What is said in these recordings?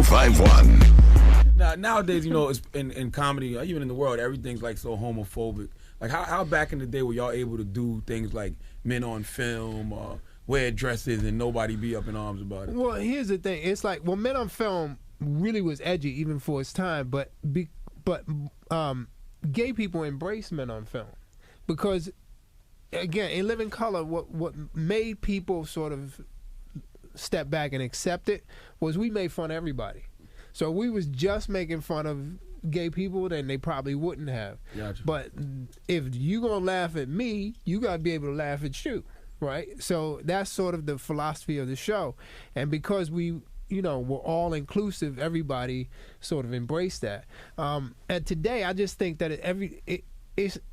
1051. Nowadays, it's in comedy, even in the world, everything's like so homophobic. Like how back in the day were y'all able to do things like men on film or wear dresses and nobody be up in arms about it? Well, here's the thing. It's like, men on film really was edgy even for its time, but gay people embrace men on film because, again, in Living Color, what made people sort of step back and accept it was we made fun of everybody. So if we was just making fun of gay people, then they probably wouldn't have. Gotcha. But if you gonna laugh at me, you gotta be able to laugh at you, right? So that's sort of the philosophy of the show. And because we're all inclusive, everybody sort of embraced that. And today, I just think that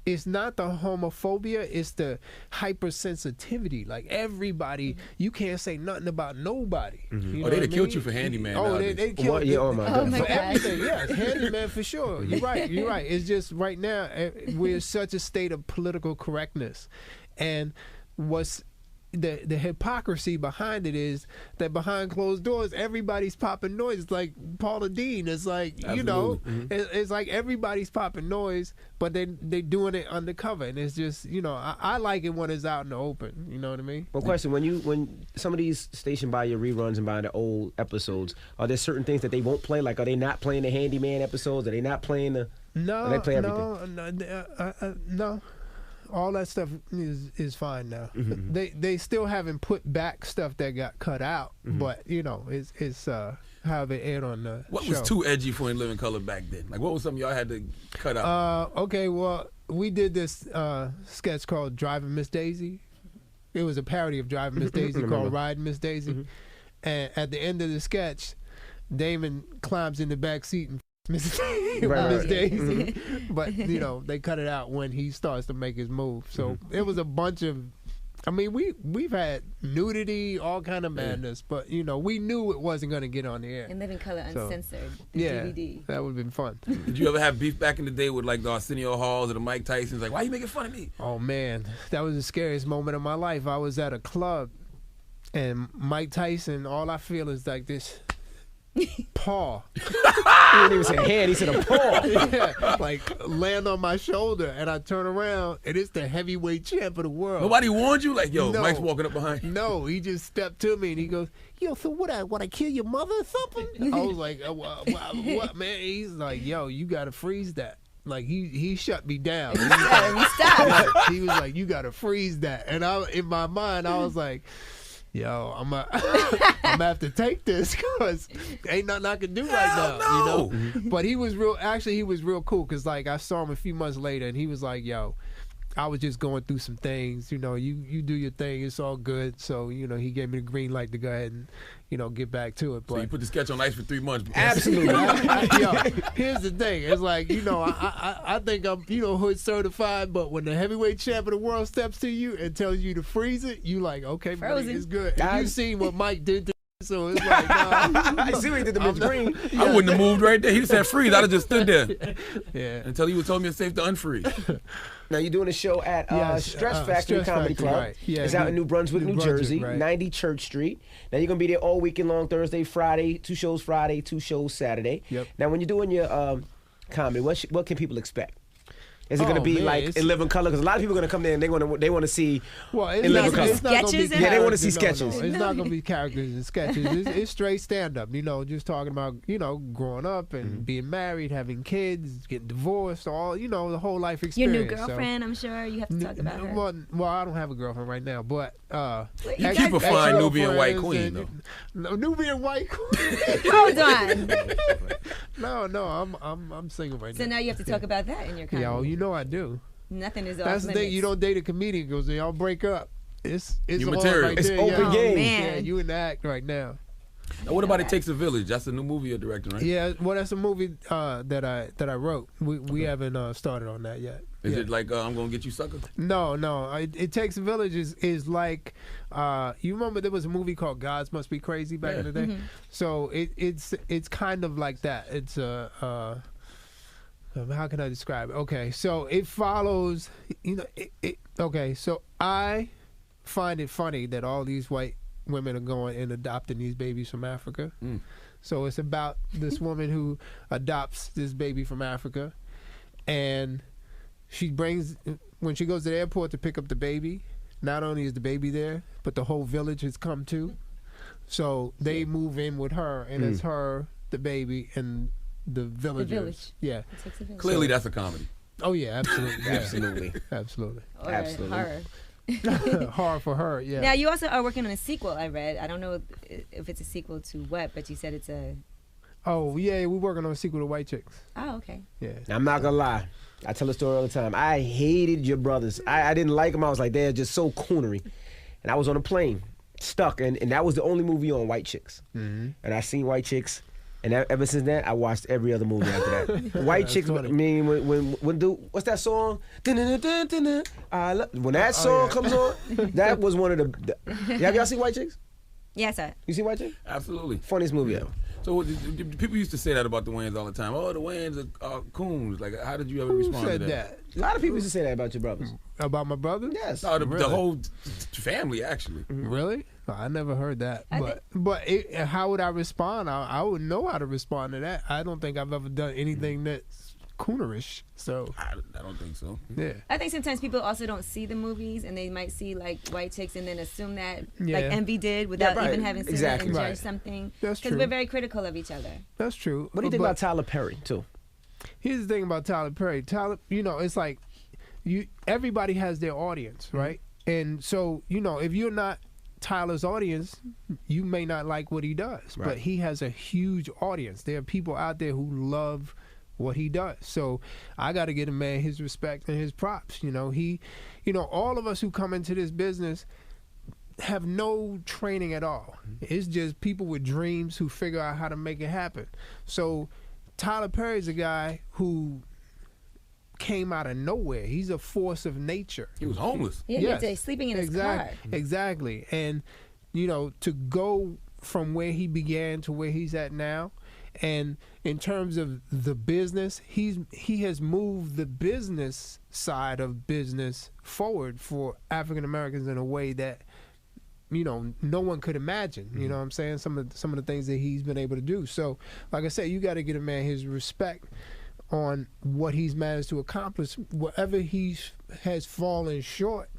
it's not the homophobia, it's the hypersensitivity. Like everybody, you can't say nothing about nobody. Mm-hmm. They'd have killed you for handyman. Oh, they killed you oh my God. for everything. Yes, handyman for sure. You're right. It's just right now we're in such a state of political correctness, and what's the hypocrisy behind it is that behind closed doors everybody's popping noise. It's like Paula Dean. It's like it's like everybody's popping noise, but they doing it undercover, and it's just I like it when it's out in the open. You know what I mean? Well, question: when somebody's stationed by your reruns and by the old episodes, are there certain things that they won't play? Like, are they not playing the handyman episodes? Are they not playing the? No, they play everything? No. All that stuff is fine now. Mm-hmm. They still haven't put back stuff that got cut out, but it's how they aired on the What show. was too edgy for In Living Color back then? Like what was something y'all had to cut out? Okay, well, we did this sketch called Driving Miss Daisy. It was a parody of Driving Miss Daisy called Riding Miss Daisy. And at the end of the sketch, Damon climbs in the back seat and Miss Daisy, but they cut it out when he starts to make his move. So it was a bunch of, we've had nudity, all kind of madness, but we knew it wasn't going to get on the air. In Living Color Uncensored, yeah, DVD. That would have been fun. Did you ever have beef back in the day with like the Arsenio Halls or the Mike Tysons? Like, why are you making fun of me? Oh man, that was the scariest moment of my life. I was at a club, and Mike Tyson, all I feel is like this paw. He didn't even say hand, he said a paw. Yeah, like land on my shoulder, and I turn around, and it's the heavyweight champ of the world. Nobody warned you? Like, yo, No. Mike's walking up behind you. No, he just stepped to me, and he goes, yo, so what I kill your mother or something? I was like, what, man? He's like, yo, you got to freeze that. Like, he shut me down. Stop. He was like, you got to freeze that. And in my mind, I was like, yo, I'm gonna have to take this because ain't nothing I can do right now. No. But he was real cool because like I saw him a few months later and he was like, yo, I was just going through some things, you do your thing, it's all good. So, he gave me the green light to go ahead and, get back to it. But So you put the sketch on ice for 3 months. Absolutely. Here's the thing. It's like, I think I'm, hood certified, but when the heavyweight champ of the world steps to you and tells you to freeze it, you like, okay, buddy, it's good. And you seen what Mike did to so it's like, I see what he did to Mitch Green. I wouldn't have moved right there. He just said freeze. I'd have just stood there. Yeah. Until he told me it's safe to unfreeze. Now you're doing a show at Stress Factory Comedy Club. Right. Yeah, it's out in New Brunswick, New Jersey, right. 90 Church Street. Now you're gonna be there all weekend long, Thursday, Friday, 2 shows Friday, 2 shows Saturday. Yep. Now when you're doing your comedy, what can people expect? Is it going to be like In Living Color? Because a lot of people are going to come there and they want to see In Living Color. Sketches. Yeah, they want to see sketches. It's not going to be characters and sketches. It's straight stand up. Just talking about growing up and being married, having kids, getting divorced, all the whole life experience. Your new girlfriend, I'm sure you have to talk about her. Well, I don't have a girlfriend right now, but you keep a fine Nubian white queen though. Nubian white queen. Hold on. No, I'm single right now. So now you have to talk about that in your comedy. I do. Nothing is off That's the limits. thing. You don't date a comedian because they all break up. It's Your all material. right It's there. open game. Man. Yeah, you in the act right now. Now, what about It Takes a Village? That's a new movie you're directing, right? Yeah, well, that's a movie that I wrote. We haven't started on that yet. Is it like I'm gonna get you sucker? No. It Takes a Village is like you remember there was a movie called Gods Must Be Crazy back in the day. So it's kind of like that. It's how can I describe it? Okay, so it follows. Okay, so I find it funny that all these white women are going and adopting these babies from Africa. So it's about this woman who adopts this baby from Africa, and when she goes to the airport to pick up the baby, not only is the baby there, but the whole village has come too. So they move in with her, and it's her, the baby, and the villagers. The village. Yeah. Clearly, that's a comedy. Oh yeah, absolutely. Yeah. Absolutely. Absolutely. Or Absolutely. horror. Hard for her, yeah. Now you also are working on a sequel. I read. I don't know if it's a sequel to what, but you said it's a. Oh yeah, we're working on a sequel to White Chicks. Oh, okay. Yeah. Now, I'm not gonna lie. I tell the story all the time. I hated your brothers. I didn't like them. I was like, they're just so coonery. And I was on a plane, stuck, and that was the only movie on, White Chicks. And I seen White Chicks, and ever since then, I watched every other movie after that. White Chicks. I mean, when what's that song? When that song comes on, that was one of the. Have y'all seen White Chicks? Yes, sir. You seen White Chicks? Absolutely. Funniest movie ever. So people used to say that about the Wayans all the time. Oh, the Wayans are coons. Like, how did you ever respond to that? A lot of people used to say that about your brothers. About my brothers? Yes. No, the whole family, actually. Really? I never heard that. How would I respond? I would know how to respond to that. I don't think I've ever done anything that's coonerish. So I don't think so. Yeah. I think sometimes people also don't see the movies, and they might see like White Chicks and then assume that like Yeah. Envy did without even having seen it and judge Right. something. That's Because true. we're very critical of each other. That's true. What do you think about Tyler Perry, too? Here's the thing about Tyler Perry. Tyler, it's like everybody has their audience, right? And so, if you're not Tyler's audience, you may not like what he does. Right. But he has a huge audience. There are people out there who love what he does. So I got to give a man his respect and his props. All of us who come into this business have no training at all. It's just people with dreams who figure out how to make it happen. So Tyler Perry's a guy who came out of nowhere. He's a force of nature. He was homeless. Yeah, Yes. he's sleeping in his car. Exactly. And, to go from where he began to where he's at now, and in terms of the business, he has moved the business side of business forward for African Americans in a way that no one could imagine. You know what I'm saying? Some of the things that he's been able to do. So, like I said, you got to give a man his respect on what he's managed to accomplish. Whatever he has fallen short,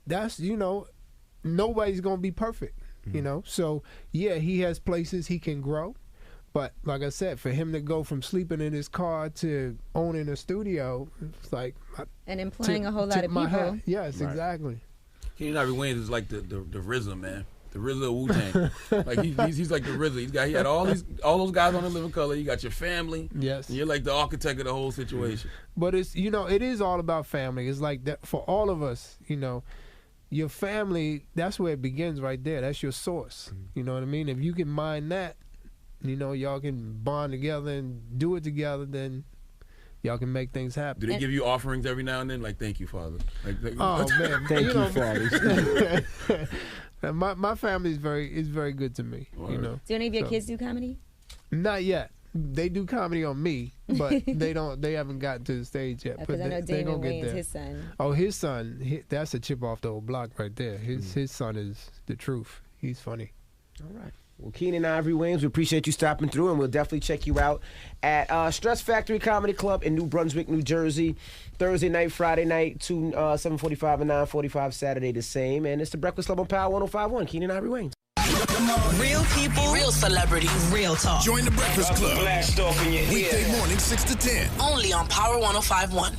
that's nobody's gonna be perfect. So yeah, he has places he can grow. But like I said, for him to go from sleeping in his car to owning a studio, it's like And employing a whole lot of people. Yes, Right. exactly. Keenen Ivory Wayans is like the RZA, man. The RZA of Wu-Tang. Like he's like the RZA. He had all those guys on The Living Color. You got your family. Yes. And you're like the architect of the whole situation. But it's it is all about family. It's like that for all of us. Your family. That's where it begins, right there. That's your source. You know what I mean? If you can mind that, y'all can bond together and do it together. Then y'all can make things happen. Do they give you offerings every now and then? Like, thank you, Father. Oh man, Thank you, Father. My family is very good to me. Word. Do any of your kids do comedy? Not yet. They do comedy on me, but they haven't gotten to the stage yet. Because I know they Damon gonna get Wayans, there. his son. Oh, his son, that's a chip off the old block right there. His son is the truth. He's funny. All right. Well, Keenen Ivory Wayans, we appreciate you stopping through, and we'll definitely check you out at Stress Factory Comedy Club in New Brunswick, New Jersey. Thursday night, Friday night, 7:45 and 9:45. Saturday the same. And it's the Breakfast Club on Power 105.1. Keenen Ivory Wayans. Real people, real celebrities, real talk. Join the Breakfast Club. Blast off in your ear. Weekday morning, 6 to 10. Only on Power 105.1.